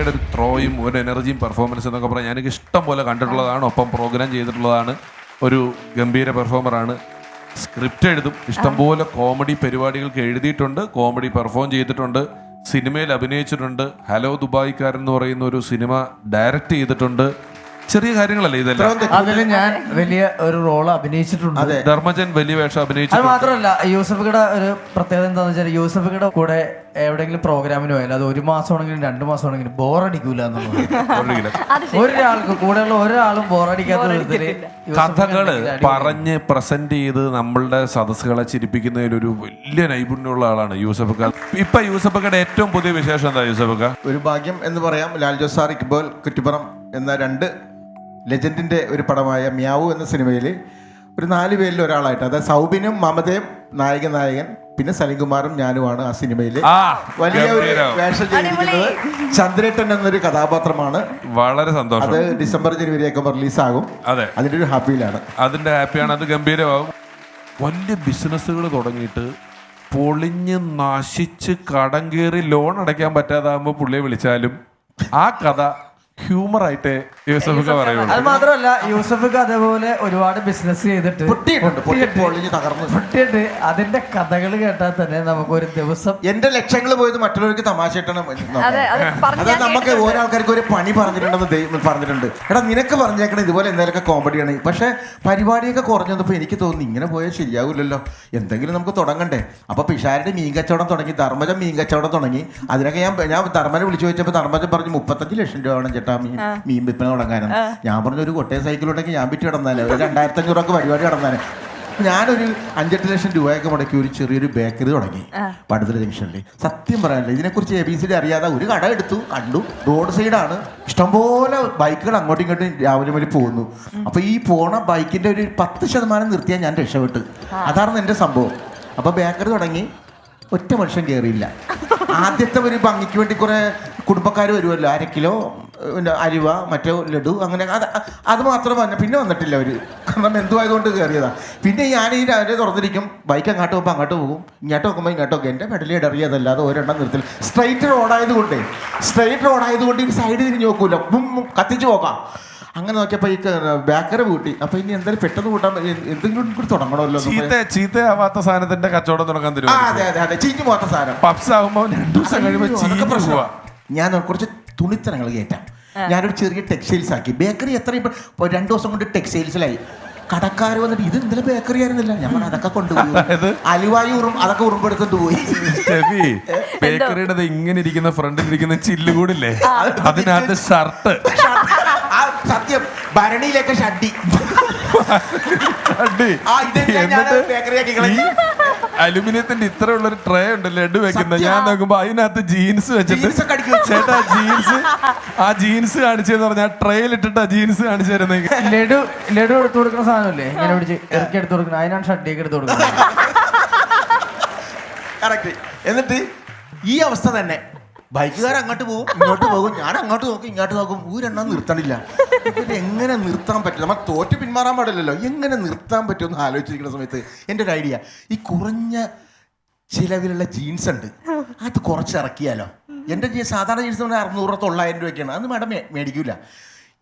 യൂസഫക്കയുടെ ഒരു ത്രോയും ഒരു എനർജിയും പെർഫോമൻസ് എന്നൊക്കെ പറഞ്ഞാൽ എനിക്ക് ഇഷ്ടം പോലെ കണ്ടിട്ടുള്ളതാണ്. ഒപ്പം പ്രോഗ്രാം ചെയ്തിട്ടുള്ളതാണ്. ഒരു ഗംഭീര പെർഫോമറാണ്. സ്ക്രിപ്റ്റ് എഴുതും, ഇഷ്ടംപോലെ കോമഡി പരിപാടികൾക്ക് എഴുതിയിട്ടുണ്ട്, കോമഡി പെർഫോം ചെയ്തിട്ടുണ്ട്, സിനിമയിൽ അഭിനയിച്ചിട്ടുണ്ട്. ഹലോ ദുബായിക്കാരൻ എന്ന് പറയുന്ന ഒരു സിനിമ ഡയറക്റ്റ് ചെയ്തിട്ടുണ്ട്. ചെറിയ കാര്യങ്ങളല്ലേ ഇതെല്ലാം. അതിൽ ഞാൻ വലിയ ഒരു റോള് അഭിനയിച്ചിട്ടുണ്ട്. ധർമ്മജൻ വലിയ വേഷം അഭിനയിച്ചു. അത് മാത്രമല്ല, യൂസഫിയുടെ ഒരു പ്രത്യേകത എന്താണെന്ന് വെച്ചാൽ യൂസഫിയുടെ കൂടെ എവിടെയെങ്കിലും പ്രോഗ്രാമിന് പോയാലും അത് 1 മാസമാണെങ്കിലും 2 മാസമാണെങ്കിലും ബോറടിക്കൂല എന്നുള്ളത്. ഒരാൾക്ക് കൂടെയുള്ള ഒരാളും ബോറടിക്കാത്ത വിധത്തില് കഥകള് പറഞ്ഞ് പ്രസന്റ് ചെയ്ത് നമ്മളുടെ സദസ്സുകളെ ചിരിപ്പിക്കുന്നതിലൊരു വലിയ നൈപുണ്യമുള്ള ആളാണ് യൂസഫക്ക. ഇപ്പൊ യൂസഫക്കയുടെ ഏറ്റവും പുതിയ വിശേഷം എന്താ യൂസഫക്ക? ഒരു ഭാഗ്യം എന്ന് പറയാം. ലാൽ ജോസാർ, ഇക്ബാൽ കുറ്റിപ്പുറം എന്ന 2 ലെജൻഡിന്റെ ഒരു പടമായ മ്യാവു എന്ന സിനിമയിൽ ഒരു 4 പേരിൽ ഒരാളായിട്ട്, അതായത് സൗബിനും മമതയും നായകൻ, പിന്നെ സലിംകുമാറും ഞാനുമാണ് ആ സിനിമയിൽ വലിയ ഒരു വേഷം ചെയ്തിരിക്കുന്നത്. ചന്ദ്രേട്ടൻ എന്നൊരു കഥാപാത്രമാണ്. വളരെ സന്തോഷം. അത് ഡിസംബർ ജനുവരിയൊക്കെ റിലീസാകും. അതെ, അതിന്റെ ഒരു ഹാപ്പിയിലാണ്. അതിന്റെ ഹാപ്പിയാണ്. അത് ഗംഭീരമാകും. വലിയ ബിസിനസ്സുകൾ തുടങ്ങിയിട്ട് പൊളിഞ്ഞ് നശിച്ച് കടം കയറി ലോൺ അടയ്ക്കാൻ പറ്റാതാകുമ്പോൾ പുള്ളിയെ വിളിച്ചാലും ആ കഥ ഹ്യൂമറായിട്ട് യൂസഫക്ക പറയുള്ളൂ. അത് മാത്രമല്ല, യൂസഫിക്ക് അതേപോലെ ഒരുപാട് ബിസിനസ് ചെയ്തിട്ട് പൊട്ടിയിട്ട് അതിന്റെ കഥകൾ കേട്ടാൽ തന്നെ നമുക്ക് ഒരു ദിവസം എന്റെ ലക്ഷ്യങ്ങൾ പോയത് മറ്റുള്ളവർക്ക് തമാശയിട്ടാണ്. അതായത് നമുക്ക് ഓരോ ആൾക്കാർക്ക് ഒരു പണി പറഞ്ഞിട്ടുണ്ടെന്ന് പറഞ്ഞിട്ടുണ്ട്. എടാ നിനക്ക് പറഞ്ഞേക്കണം ഇതുപോലെ എന്തെങ്കിലുമൊക്കെ കോമഡിയാണ്. പക്ഷെ പരിപാടിയൊക്കെ കുറഞ്ഞു വന്നപ്പോൾ എനിക്ക് തോന്നുന്നു ഇങ്ങനെ പോയാൽ ശരിയാവില്ലല്ലോ, എന്തെങ്കിലും നമുക്ക് തുടങ്ങണ്ടേ. അപ്പൊ പിഷാരുടെ മീൻ കച്ചവടം തുടങ്ങി, ധർമ്മജൻ മീൻ കച്ചവടം തുടങ്ങി. അതിനൊക്കെ ഞാൻ ധർമ്മനെ വിളിച്ചു ചോദിച്ചപ്പോൾ ധർമ്മജൻ പറഞ്ഞു 35 ലക്ഷം രൂപ വേണം ചേട്ടാ മീൻ വിൽപ്പന തുടങ്ങാനും. ഞാൻ പറഞ്ഞു ഒരു കൊട്ടയ സൈക്കിളുണ്ടെങ്കിൽ ഞാൻ വിറ്റ് കിടന്നാലേ ഒരു 2500 പരിപാടി കിടന്നാലേ. ഞാനൊരു 5-8 ലക്ഷം രൂപയൊക്കെ മുടക്കി ഒരു ചെറിയൊരു ബേക്കറി തുടങ്ങി പടുതല ജംഗ്ഷനിൽ. സത്യം പറയാനില്ല, ഇതിനെക്കുറിച്ച് ABCD അറിയാതെ ഒരു കട എടുത്തു, കണ്ടു, റോഡ് സൈഡാണ്, ഇഷ്ടംപോലെ ബൈക്കുകൾ അങ്ങോട്ടും ഇങ്ങോട്ടും രാവിലെ വരെ പോകുന്നു. അപ്പൊ ഈ പോണ ബൈക്കിന്റെ ഒരു 10% നിർത്തിയാൽ ഞാൻ രക്ഷപ്പെട്ടു. അതാണ് എൻ്റെ സംഭവം. അപ്പൊ ബേക്കറി തുടങ്ങി, ഒറ്റ മനുഷ്യൻ കയറിയില്ല. ആദ്യത്തെ ഒരു ഭംഗിക്ക് വേണ്ടി കുറെ കുടുംബക്കാർ വരുമല്ലോ, 1/2 കിലോ അരിവ, മറ്റേ ലഡു, അങ്ങനെ അത് മാത്രം വന്നു. പിന്നെ വന്നിട്ടില്ല അവർ, കാരണം എന്തുമായതുകൊണ്ട് കയറിയതാ. പിന്നെ ഞാൻ ഈ രാവിലെ തുറന്നിരിക്കും, ബൈക്ക് അങ്ങോട്ട് പോകുമ്പോൾ അങ്ങോട്ട് പോകും, ഇങ്ങോട്ട് നോക്കുമ്പോൾ ഇങ്ങോട്ട് നോക്കും. എൻ്റെ പെടലി ഇടറിയതല്ലാതെ ഒരെണ്ണം നിർത്തില്ല. സ്ട്രൈറ്റ് റോഡായതുകൊണ്ട് ഈ സൈഡ് തിരിഞ്ഞ് നോക്കൂല, കത്തിച്ച് പോകാം. അങ്ങനെ നോക്കിയപ്പോൾ ഈ ബേക്കറി കൂട്ടി. അപ്പൊ ഇനി എന്തായാലും പെട്ടെന്ന് കൂട്ടാൻ എന്തെങ്കിലും കൂടി തുടങ്ങണമല്ലോ. ചീത്തയാവാത്ത സാധനത്തിന്റെ കച്ചവടം തുടങ്ങാൻ തരും. അതെ, ചീഞ്ഞു പോകാത്ത സാധനം. പപ്സ് ആകുമ്പോൾ 2 ദിവസം കഴിയുമ്പോൾ ഞാൻ കുറച്ച് തുണിത്തരങ്ങൾ കയറ്റാം. ഞാനൊരു ചെറിയ ടെക്സ്റ്റൈൽസ് ആക്കി. ബേക്കറി എത്രയും 2 ദിവസം കൊണ്ട് ടെക്സ്റ്റൈൽസിലായി. കടക്കാർ വന്നിട്ട് ഇത് എന്തെങ്കിലും ബേക്കറി ആയിരുന്നില്ല. ഞാൻ അതൊക്കെ കൊണ്ടുപോയി, അലുവായൂറും അതൊക്കെ ഉറുമ്പെടുത്തോണ്ട് പോയി. ബേക്കറിയുടെ ഇങ്ങനെ ഇരിക്കുന്ന ഫ്രണ്ടിലിരിക്കുന്ന ചില്ല് കൂടില്ലേ, അതിനകത്ത് ഷർട്ട്, സത്യം ഭരണിയിലൊക്കെ ഷഡ്ഡി. അലുമിനിയത്തിന്റെ ഇത്ര ഉള്ളൊരു ട്രേ ഉണ്ട് ലഡു വെക്കുന്നത്. ഞാൻ നോക്കുമ്പോ അതിനകത്ത് ജീൻസ് വെച്ചിട്ട് ചേട്ടാ ജീൻസ് കാണിച്ചെന്ന് പറഞ്ഞാൽ ട്രേയിൽ ഇട്ടിട്ടാ ജീൻസ് കാണിച്ചു തരുന്നത്. ലഡു എടുത്തു കൊടുക്കുന്ന സാധനമല്ലേ, ഇങ്ങനെ പിടിച്ച് ഇറക്കി എടുത്തു കൊടുക്കുന്നത്, അതിനാണ് ഷഡ്ഡിയൊക്കെ എടുത്തു കൊടുക്കുന്നത്. എന്നിട്ട് ഈ അവസ്ഥ തന്നെ, ബൈക്കുകാർ അങ്ങോട്ട് പോകും, ഇങ്ങോട്ട് പോകും, ഞാൻ അങ്ങോട്ട് നോക്കും, ഇങ്ങോട്ട് നോക്കും, ഒരെണ്ണം നിർത്തണില്ല. എങ്ങനെ നിർത്താൻ പറ്റും? നമ്മൾ തോറ്റ് പിന്മാറാൻ പാടില്ലല്ലോ. എങ്ങനെ നിർത്താൻ പറ്റുമെന്ന് ആലോചിച്ചിരിക്കുന്ന സമയത്ത് എൻ്റെ ഒരു ഐഡിയ, ഈ കുറഞ്ഞ ചിലവിലുള്ള ജീൻസ് ഉണ്ട്, അത് കുറച്ച് ഇറക്കിയാലോ. എൻ്റെ സാധാരണ ജീൻസ് 600-900 രൂപയൊക്കെയാണ്. അത് മാഡം മേടിക്കൂല.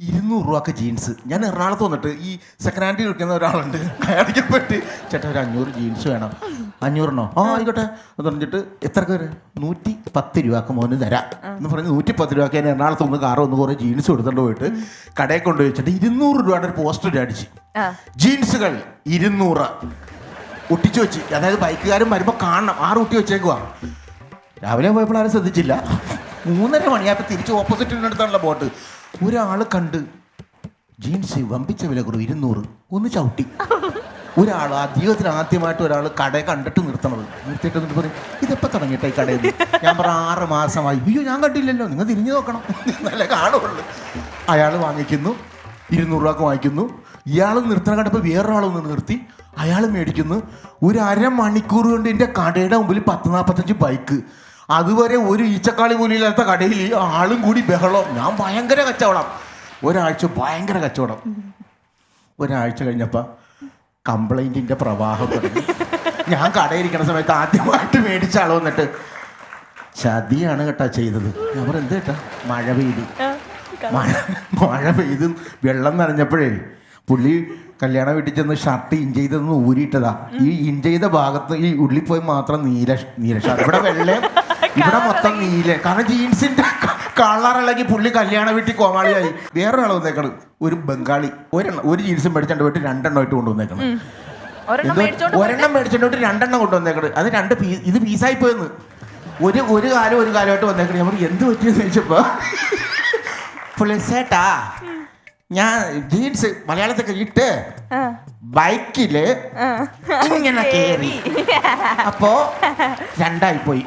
200 രൂപക്ക് ജീൻസ്. ഞാൻ എറണാകുളത്ത് വന്നിട്ട് ഈ സെക്കൻഡ് ഹാൻഡിൽ വിൽക്കുന്ന ഒരാളുണ്ട്, അയാൾക്ക് പോയിട്ട് ചേട്ടാ ഒരു 500 ജീൻസ് വേണം. 500 ആയിക്കോട്ടെ എന്ന് പറഞ്ഞിട്ട് എത്രക്ക് വരെ 110 രൂപക്ക് മോന് തരാം എന്ന് പറഞ്ഞ് 110 രൂപക്ക് ഞാൻ എറണാകുളത്ത് ഒന്ന് കാറ് ഒന്ന് കുറേ ജീൻസ് എടുത്തോണ്ട് പോയിട്ട് കടയിൽ കൊണ്ട് വെച്ചിട്ട് 200 രൂപയുടെ ഒരു പോസ്റ്റർ അടിച്ച് ജീൻസുകൾ 200 ഒട്ടിച്ചു വെച്ച്. അതായത് ബൈക്കുകാരും വരുമ്പോൾ കാണണം, 6 ഒട്ടി വെച്ചേക്കുവാ. രാവിലെ പോയപ്പോൾ ആരും ശ്രദ്ധിച്ചില്ല. 3:30 മണിയായപ്പോൾ തിരിച്ച് ഓപ്പോസിറ്റിനടുത്താണല്ലോ ബോട്ട്. ഒരാൾ കണ്ട് ജീൻസ് വമ്പിച്ച വില കുറവ് 200 ഒന്ന് ചവിട്ടി. ഒരാൾ ആ ജീവിതത്തിൽ ആദ്യമായിട്ട് ഒരാൾ കടയെ കണ്ടിട്ട് നിർത്തണത്. നിർത്തിയിട്ട് എന്നിട്ട് പറയും ഇതെപ്പോൾ തുടങ്ങിയിട്ടായി കടയിൽ? ഞാൻ പറഞ്ഞ 6 മാസമായി. അയ്യോ ഞാൻ കണ്ടില്ലല്ലോ, നിങ്ങൾ തിരിഞ്ഞു നോക്കണം, നല്ല കാണുള്ളൂ. അയാൾ വാങ്ങിക്കുന്നു, 200 രൂപക്ക് വാങ്ങിക്കുന്നു. ഇയാൾ നിർത്തണ കണ്ടപ്പോൾ വേറൊരാളൊന്ന് നിർത്തി, അയാൾ മേടിക്കുന്നു. ഒരു 1/2 മണിക്കൂർ കൊണ്ട് എൻ്റെ കടയുടെ മുമ്പിൽ 10-45 ബൈക്ക്. അതുവരെ ഒരു ഈച്ചക്കാളി പോലില്ലാത്ത കടയിൽ ആളും കൂടി ബഹളം. ഞാൻ ഭയങ്കര കച്ചവടം. ഒരാഴ്ച ഭയങ്കര കച്ചവടം. ഒരാഴ്ച കഴിഞ്ഞപ്പോൾ കംപ്ലൈൻറ്റിൻ്റെ പ്രവാഹം തുടങ്ങി. ഞാൻ കടയിരിക്കുന്ന സമയത്ത് ആദ്യമായിട്ട് മേടിച്ച ആൾ വന്നിട്ട് ചതിയാണ് കേട്ടാ ചെയ്തത്. ഞാൻ പറഞ്ഞു എന്ത് കേട്ടാ, മഴ പെയ്തു. മഴ പെയ്ത് വെള്ളം നനഞ്ഞപ്പോഴേ പുള്ളി കല്യാണ വീട്ടിൽ ചെന്ന് ഷർട്ട് ഇൻ ചെയ്തൊന്ന് ഊരിയിട്ടതാ. ഈ ഇൻ ചെയ്ത ഭാഗത്ത് ഈ ഉള്ളിൽ പോയി മാത്രം നീല ഷർട്ട്, ഇവിടെ വെള്ളയും ഇവിടെ മൊത്തം നീല. കാരണം ജീൻസിന്റെ കളറിളകി പുള്ളി കല്യാണ വീട്ടിൽ കോമാളിയായി. വേറൊരാൾ വന്നേക്കണ്, ഒരു ബംഗാളി, ഒരു ജീൻസും മേടിച്ചോണ്ട് പോയിട്ട് 2 എണ്ണമായിട്ട് കൊണ്ടുവന്നേക്കണം. ഒരെണ്ണം മേടിച്ചോണ്ട് 2 എണ്ണം കൊണ്ടുവന്നേക്കണ്. അത് 2 ഇത് പീസായി പോയെന്ന്. ഒരു കാലമായിട്ട് വന്നേക്കണേ. നമ്മൾ എന്ത് പറ്റിയെന്ന് ചോദിച്ചപ്പോ പുള്ളിസേട്ടാ ഞാൻ ജീൻസ് മലയാളത്തൊക്കെ ഇട്ട് ബൈക്കില് ഇങ്ങനെ കേറി, അപ്പോ 2ആയി പോയി.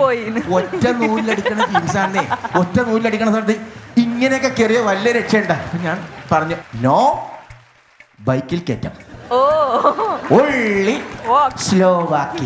ഒറ്റ നൂലിലടിക്കണ ജീൻസാണേ. ഒറ്റ നൂലിലടിക്കണ സ്ഥലത്ത് ഇങ്ങനെയൊക്കെ കയറിയ വലിയ രക്ഷയുണ്ട. ഞാൻ പറഞ്ഞു നോ, ബൈക്കിൽ കയറ്റാം, ഉള്ളി സ്ലോ ആക്കി.